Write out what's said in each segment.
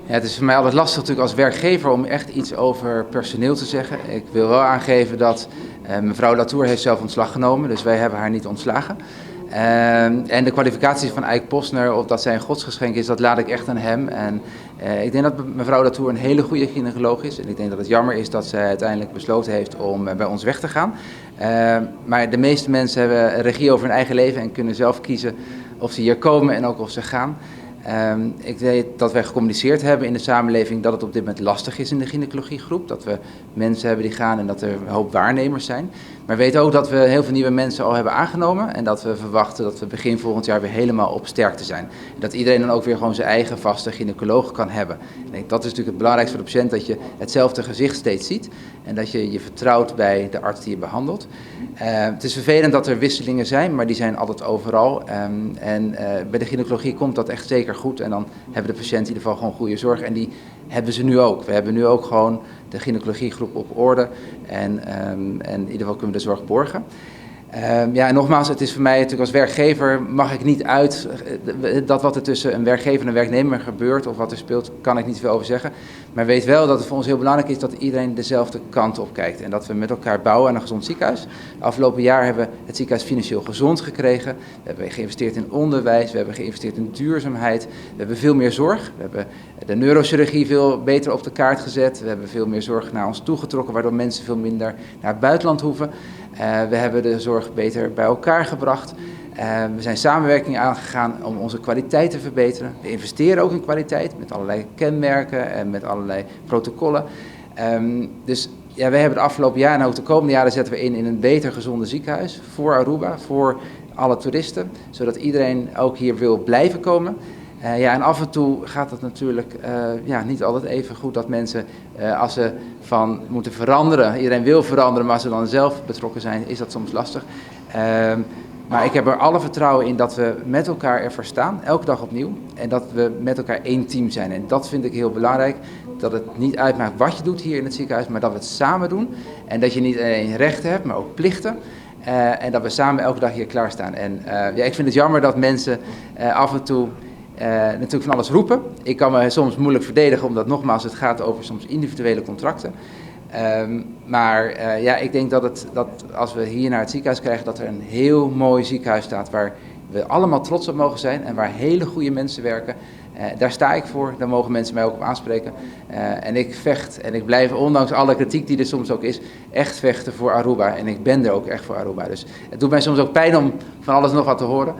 Ja, het is voor mij altijd lastig natuurlijk als werkgever om echt iets over personeel te zeggen. Ik wil wel aangeven dat mevrouw Latour heeft zelf ontslag genomen, dus wij hebben haar niet ontslagen. En de kwalificaties van Eik Posner, of dat zij een godsgeschenk is, dat laat ik echt aan hem. En ik denk dat mevrouw Latour een hele goede gynaecoloog is. En ik denk dat het jammer is dat zij uiteindelijk besloten heeft om bij ons weg te gaan. Maar de meeste mensen hebben regie over hun eigen leven en kunnen zelf kiezen of ze hier komen en ook of ze gaan. Ik weet dat wij gecommuniceerd hebben in de samenleving dat het op dit moment lastig is in de gynaecologiegroep. Dat we mensen hebben die gaan en dat er een hoop waarnemers zijn. Maar we weten ook dat we heel veel nieuwe mensen al hebben aangenomen. En dat we verwachten dat we begin volgend jaar weer helemaal op sterkte zijn. En dat iedereen dan ook weer gewoon zijn eigen vaste gynaecoloog kan hebben. Ik denk, dat is natuurlijk het belangrijkste voor de patiënt, dat je hetzelfde gezicht steeds ziet. En dat je je vertrouwt bij de arts die je behandelt. Het is vervelend dat er wisselingen zijn, maar die zijn altijd overal. Bij de gynaecologie komt dat echt zeker goed. En dan hebben de patiënten in ieder geval gewoon goede zorg. En die hebben ze nu ook. We hebben nu ook gewoon de gynaecologiegroep op orde. En in ieder geval kunnen we de zorg borgen. En nogmaals, het is voor mij natuurlijk als werkgever, mag ik niet uit, dat wat er tussen een werkgever en een werknemer gebeurt of wat er speelt, kan ik niet veel over zeggen. Maar weet wel dat het voor ons heel belangrijk is dat iedereen dezelfde kant op kijkt. En dat we met elkaar bouwen aan een gezond ziekenhuis. De afgelopen jaar hebben we het ziekenhuis financieel gezond gekregen. We hebben geïnvesteerd in onderwijs, we hebben geïnvesteerd in duurzaamheid. We hebben veel meer zorg. We hebben de neurochirurgie veel beter op de kaart gezet. We hebben veel meer zorg naar ons toegetrokken, waardoor mensen veel minder naar het buitenland hoeven. We hebben de zorg beter bij elkaar gebracht. We zijn samenwerking aangegaan om onze kwaliteit te verbeteren. We investeren ook in kwaliteit met allerlei kenmerken en met allerlei protocollen. Dus ja, wij hebben de afgelopen jaren en ook de komende jaren zetten we in een beter gezonde ziekenhuis voor Aruba, voor alle toeristen, zodat iedereen ook hier wil blijven komen. En af en toe gaat het natuurlijk niet altijd even goed dat mensen, als ze van moeten veranderen, iedereen wil veranderen, maar als ze dan zelf betrokken zijn, is dat soms lastig. Maar ik heb er alle vertrouwen in dat we met elkaar ervoor staan, elke dag opnieuw. En dat we met elkaar één team zijn. En dat vind ik heel belangrijk, dat het niet uitmaakt wat je doet hier in het ziekenhuis, maar dat we het samen doen. En dat je niet alleen rechten hebt, maar ook plichten. En dat we samen elke dag hier klaarstaan. En ik vind het jammer dat mensen af en toe natuurlijk van alles roepen. Ik kan me soms moeilijk verdedigen, omdat nogmaals het gaat over soms individuele contracten. Ik denk dat als we hier naar het ziekenhuis krijgen, dat er een heel mooi ziekenhuis staat waar we allemaal trots op mogen zijn en waar hele goede mensen werken. Daar sta ik voor, daar mogen mensen mij ook op aanspreken. En ik vecht en ik blijf, ondanks alle kritiek die er soms ook is, echt vechten voor Aruba. En ik ben er ook echt voor Aruba. Dus het doet mij soms ook pijn om van alles nog wat te horen.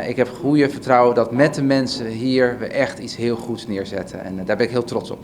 Ik heb goede vertrouwen dat met de mensen hier we echt iets heel goeds neerzetten. En daar ben ik heel trots op.